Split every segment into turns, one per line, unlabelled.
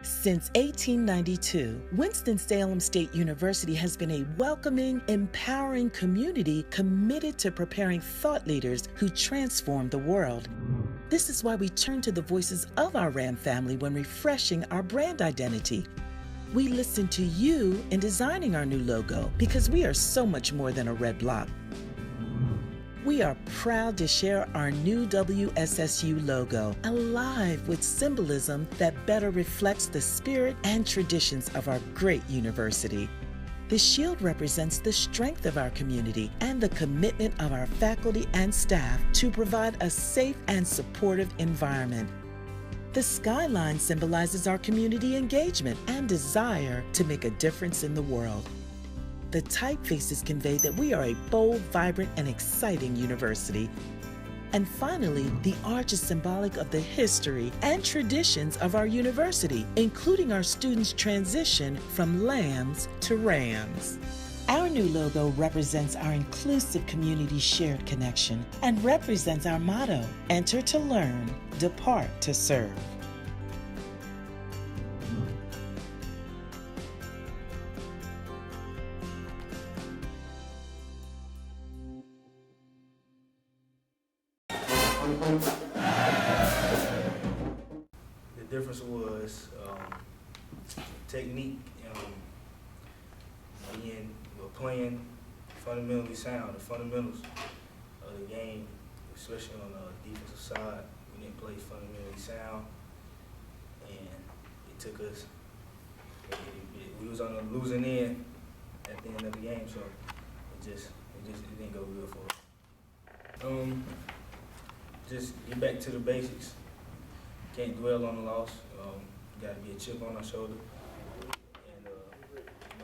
Since 1892, Winston-Salem State University has been a welcoming, empowering community committed to preparing thought leaders who transform the world. This is why we turn to the voices of our RAM family when refreshing our brand identity. We listen to you in designing our new logo because we are so much more than a red block. We are proud to share our new WSSU logo, alive with symbolism that better reflects the spirit and traditions of our great university. The shield represents the strength of our community and the commitment of our faculty and staff to provide a safe and supportive environment. The skyline symbolizes our community engagement and desire to make a difference in the world. The typefaces convey that we are a bold, vibrant, and exciting university. And finally, the arch is symbolic of the history and traditions of our university, including our students' transition from lambs to rams. Our new logo represents our inclusive community shared connection and represents our motto, enter to learn, depart to serve.
The difference was technique, again, we're playing fundamentally sound, the fundamentals of the game, especially on the defensive side. We didn't play fundamentally sound, and it took us, we was on the losing end at the end of the game, so it didn't go good for us. Just get back to the basics. Can't dwell on the loss. Got to be a chip on our shoulder, and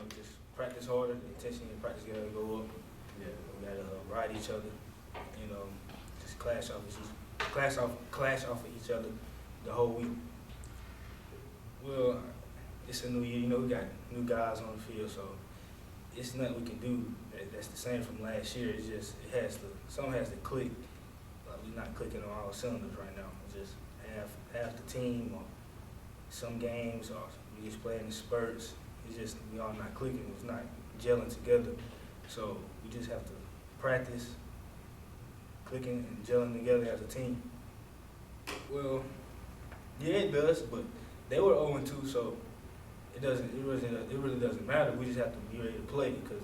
just practice harder. The intensity and practice got to go up. Yeah. We got to ride each other. Just clash off of each other the whole week. Well, it's a new year. We got new guys on the field, so it's nothing we can do that's the same from last year. It's just something has to click. We're not clicking on all cylinders right now. It's just half the team, or some games, or we just playing in spurts. It's just we all not clicking. It's not gelling together. So we just have to practice clicking and gelling together as a team. Well, yeah, it does, but they were 0-2, so it really doesn't matter. We just have to be ready to play because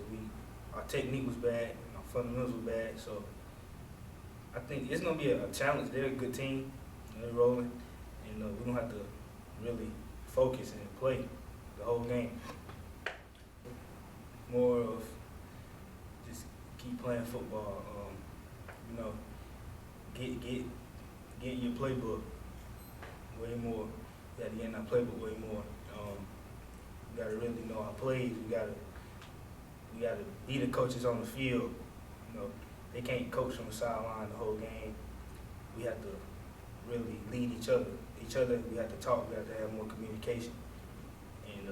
our technique was bad, and our fundamentals were bad. So I think it's gonna be a challenge. They're a good team. They're rolling, and we don't have to really focus and play the whole game. More of just keep playing football. Get your playbook way more. You got to get in our playbook way more. We got to really know our plays. We got to be the coaches on the field. They can't coach from the sideline the whole game. We have to really lead each other. We have to talk. We have to have more communication. And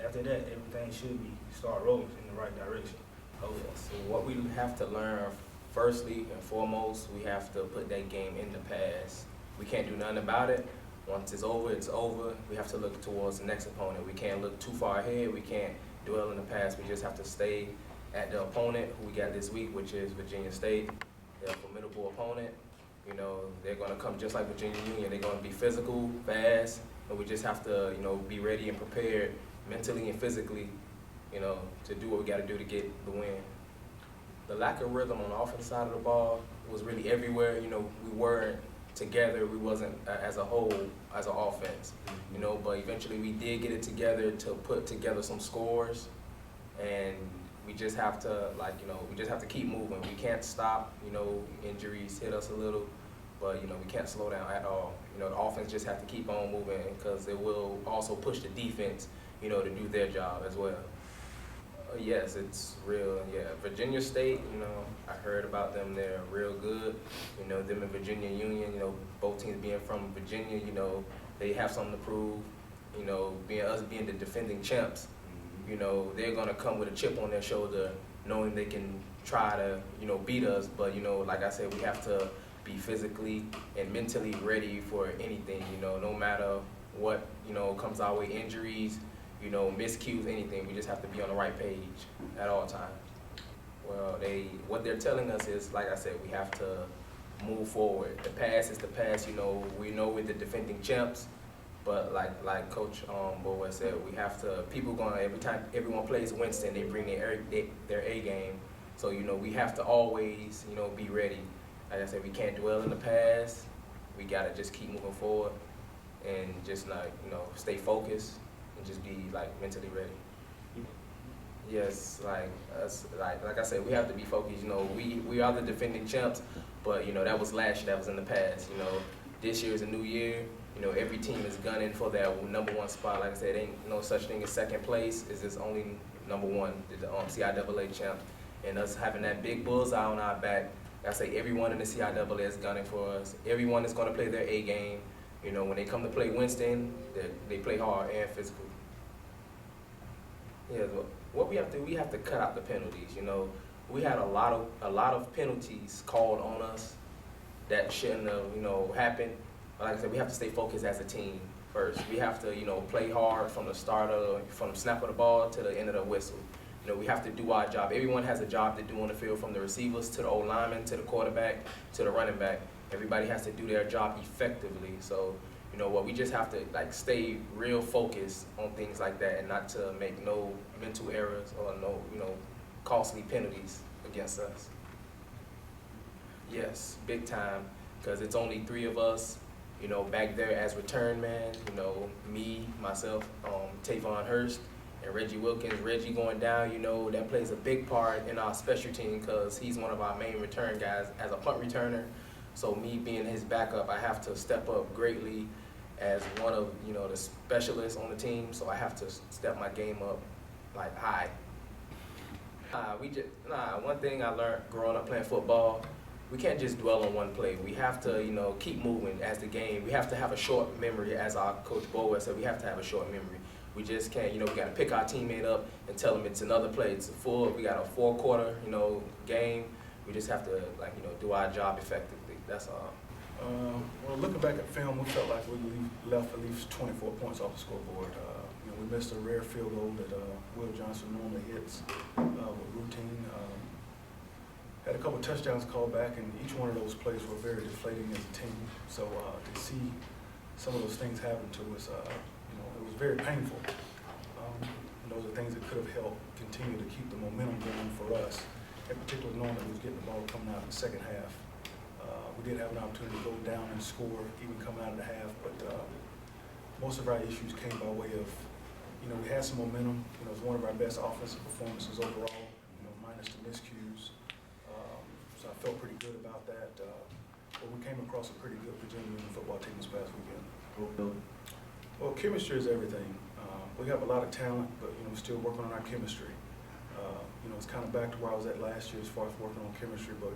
after that, everything should start rolling in the right direction. Hopefully.
So what we have to learn, firstly and foremost, we have to put that game in the past. We can't do nothing about it. Once it's over, it's over. We have to look towards the next opponent. We can't look too far ahead. We can't dwell in the past. We just have to stay at the opponent who we got this week, which is Virginia State. They're a formidable opponent. They're going to come just like Virginia Union. They're going to be physical, fast, and we just have to, be ready and prepared mentally and physically, to do what we got to do to get the win. The lack of rhythm on the offensive side of the ball was really everywhere. We weren't together. We wasn't as a whole, as an offense, but eventually we did get it together to put together some scores, and we just have to, we just have to keep moving. We can't stop. Injuries hit us a little, but we can't slow down at all. The offense just have to keep on moving because it will also push the defense, to do their job as well. Yes, it's real. Yeah, Virginia State. I heard about them. They're real good. Them and Virginia Union. Both teams being from Virginia. They have something to prove. Being the defending champs. They're gonna come with a chip on their shoulder, knowing they can try to, beat us. But like I said, we have to be physically and mentally ready for anything. No matter what, comes our way, injuries, miscues, anything. We just have to be on the right page at all times. Well, what they're telling us is, like I said, we have to move forward. The past is the past. We know we're the defending champs, but like Coach Bowen said, we have to. Every time everyone plays Winston, they bring their A game. So we have to always be ready. Like I said, we can't dwell in the past. We gotta just keep moving forward and just stay focused and just be mentally ready. Yes, like I said, we have to be focused. We are the defending champs, but that was last year. That was in the past. This year is a new year. Every team is gunning for that #1 spot. Like I said, ain't no such thing as second place. It's just only #1, the CIAA champ, and us having that big bullseye on our back. Like I say, everyone in the CIAA is gunning for us. Everyone is going to play their A game. When they come to play Winston, they play hard and physical. Yeah, what we have to cut out the penalties. We had a lot of penalties called on us that shouldn't have happened. But like I said, we have to stay focused as a team first. We have to play hard from the from the snap of the ball to the end of the whistle. We have to do our job. Everyone has a job to do on the field, from the receivers to the O-lineman to the quarterback to the running back. Everybody has to do their job effectively. So, we just have to stay real focused on things like that, and not to make no mental errors or no costly penalties against us. Yes, big time, because it's only 3 of us. Back there as return man. Me, myself, Tavon Hurst, and Reggie Wilkins. Reggie going down, that plays a big part in our special team because he's one of our main return guys as a punt returner. So me being his backup, I have to step up greatly as one of the specialists on the team. So I have to step my game up high. One thing I learned growing up playing football, we can't just dwell on one play. We have to keep moving as the game. We have to have a short memory, as our Coach Bowen said. We have to have a short memory. We just can't, we got to pick our teammate up and tell them it's another play. We got a 4-quarter, game. We just have to, do our job effectively. That's all.
Well, looking back at film, we felt like we left at least 24 points off the scoreboard. We missed a rare field goal that Will Johnson normally hits with routine. Had a couple of touchdowns called back, and each one of those plays were very deflating as a team. So to see some of those things happen to us, it was very painful. And those are things that could have helped continue to keep the momentum going for us, in particular knowing that we was getting the ball coming out in the second half. We did have an opportunity to go down and score, even coming out of the half, but most of our issues came by way of, we had some momentum. It was one of our best offensive performances overall, minus the miscues. So I felt pretty good about that. But we came across a pretty good Virginia Union football team this past weekend. Well, chemistry is everything. We have a lot of talent, but we're still working on our chemistry. It's kind of back to where I was at last year as far as working on chemistry, but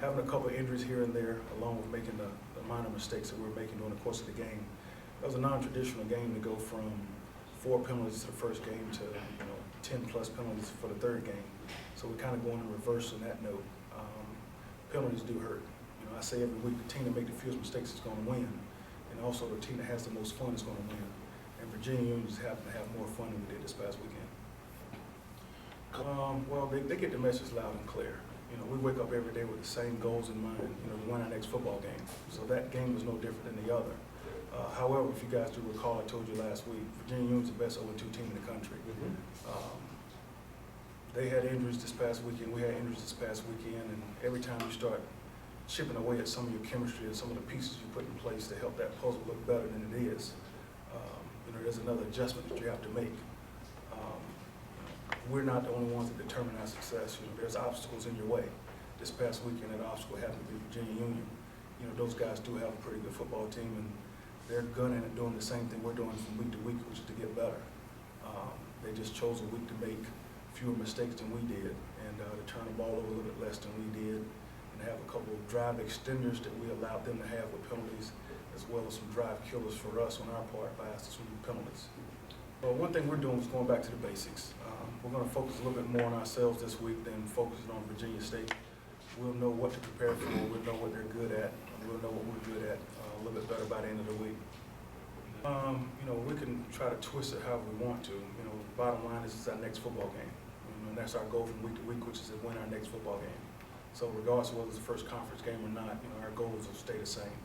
having a couple of injuries here and there, along with making the minor mistakes that we were making during the course of the game. That was a non-traditional game to go from 4 penalties to the first game to 10+ penalties for the third game. So we're kind of going in reverse on that note. Penalties do hurt. I say every week the team that makes the fewest mistakes is going to win, and also the team that has the most fun is going to win. And Virginia Union just happened to have more fun than we did this past weekend. Well, they get the message loud and clear. We wake up every day with the same goals in mind, to win our next football game. So that game was no different than the other. However, if you guys do recall, I told you last week, Virginia Union's the best 0-2 team in the country. They had injuries this past weekend, we had injuries this past weekend, and every time you start chipping away at some of your chemistry and some of the pieces you put in place to help that puzzle look better than it is, there's another adjustment that you have to make. We're not the only ones that determine our success. There's obstacles in your way. This past weekend, that obstacle happened to be Virginia Union. Those guys do have a pretty good football team, and they're gunning and doing the same thing we're doing from week to week, which is to get better. They just chose a week to make fewer mistakes than we did, and to turn the ball over a little bit less than we did, and have a couple of drive extenders that we allowed them to have with penalties, as well as some drive killers for us on our part by us to some penalties. Well, one thing we're doing is going back to the basics. We're going to focus a little bit more on ourselves this week than focusing on Virginia State. We'll know what to prepare for, we'll know what they're good at, and we'll know what we're good at a little bit better by the end of the week. You know, we can try to twist it however we want to. You know, bottom line is it's our next football game. You know, and that's our goal from week to week, which is to win our next football game. So regardless of whether it's the first conference game or not, you know, our goals will stay the same.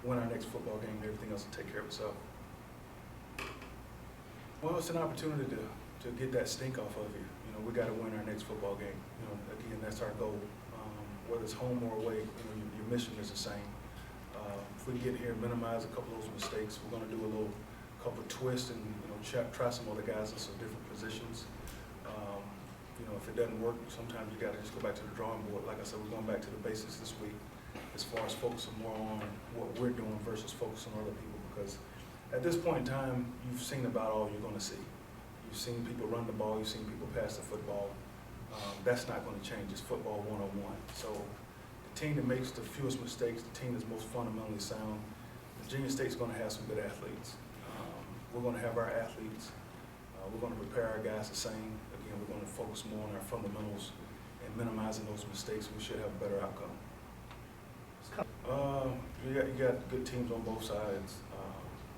Win our next football game, and everything else will take care of itself. Well, it's an opportunity to get that stink off of you. You know, we got to win our next football game. You know, again, that's our goal. Whether it's home or away, you know, your mission is the same. If we get here and minimize a couple of those mistakes, we're going to do a couple of twists and, you know, try some other guys in some different positions. You know, if it doesn't work, sometimes you got to just go back to the drawing board. Like I said, we're going back to the basics this week as far as focusing more on what we're doing versus focusing on other people, because at this point in time, you've seen about all you're going to see. You've seen people run the ball, you've seen people pass the football. That's not going to change. It's football 101. So the team that makes the fewest mistakes, the team that's most fundamentally sound, Virginia State's going to have some good athletes. We're going to have our athletes. We're going to prepare our guys the same. Again, we're going to focus more on our fundamentals and minimizing those mistakes. We should have a better outcome. You got good teams on both sides.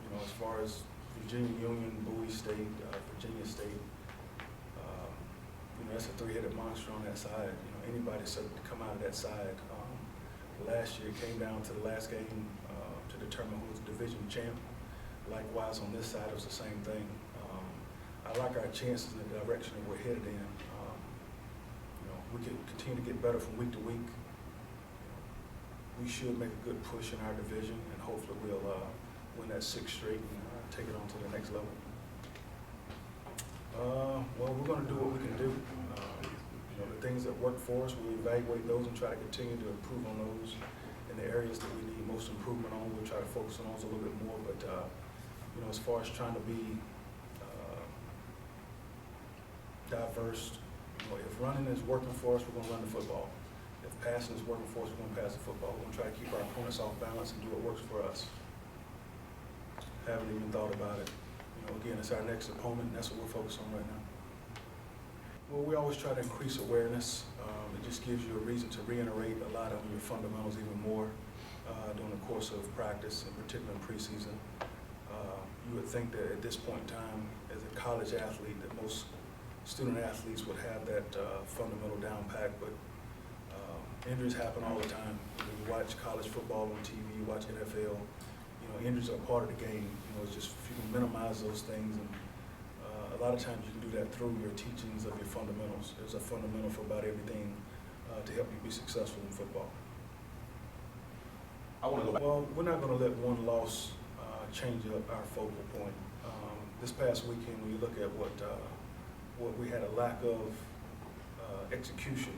You know, as far as Virginia Union, Bowie State, Virginia State, you know, that's a three-headed monster on that side. You know, anybody subject to come out of that side. Last year it came down to the last game to determine who was the division champ. Likewise, on this side, it was the same thing. I like our chances in the direction that we're headed in. You know, we can continue to get better from week to week. We should make a good push in our division, and hopefully we'll win that 6th straight and take it on to the next level. Well, we're going to do what we can do. You know, the things that work for us, we'll evaluate those and try to continue to improve on those. In the areas that we need most improvement on, we'll try to focus on those a little bit more. But you know, as far as trying to be diverse, you know, if running is working for us, we're going to run the football. If passing is working for us, we're going to pass the football. We're going to try to keep our opponents off balance and do what works for us. Haven't even thought about it. You know, again, it's our next opponent, and that's what we're focused on right now. Well, we always try to increase awareness. It just gives you a reason to reiterate a lot of your fundamentals even more during the course of practice, in particular in preseason. You would think that at this point in time, as a college athlete, that most student athletes would have that fundamental down pat, but injuries happen all the time. You watch college football on TV, you watch NFL, you know, injuries are part of the game. You know, it's just if you can minimize those things, and a lot of times you can do that through your teachings of your fundamentals. There's a fundamental for about everything to help you be successful in football. Well, we're not going to let one loss change up our focal point. This past weekend, when you look at what we had a lack of execution,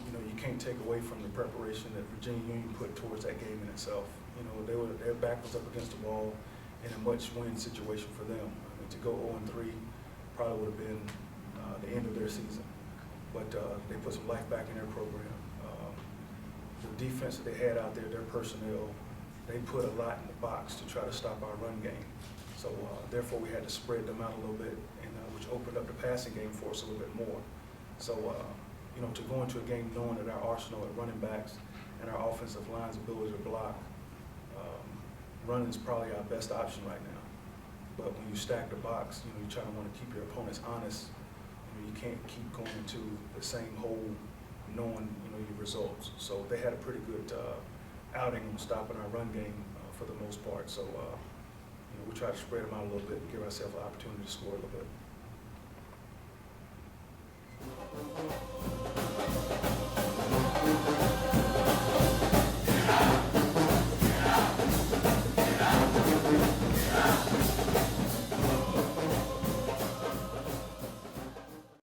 you know, you can't take away from the preparation that Virginia Union put towards that game in itself. You know, their back was up against the wall in a much-win situation for them. I mean, to go 0-3 probably would have been the end of their season. But they put some life back in their program. The defense that they had out there, their personnel, they put a lot in the box to try to stop our run game. So therefore, we had to spread them out a little bit, and which opened up the passing game for us a little bit more. So you know, to go into a game knowing that our arsenal at running backs and our offensive line's ability to block, running is probably our best option right now. But when you stack the box, you know, you try to want to keep your opponents honest. You know, you can't keep going into the same hole knowing, you know, your results. So they had a pretty good outing on stopping our run game for the most part. So you know, we try to spread them out a little bit and give ourselves an opportunity to score a little bit.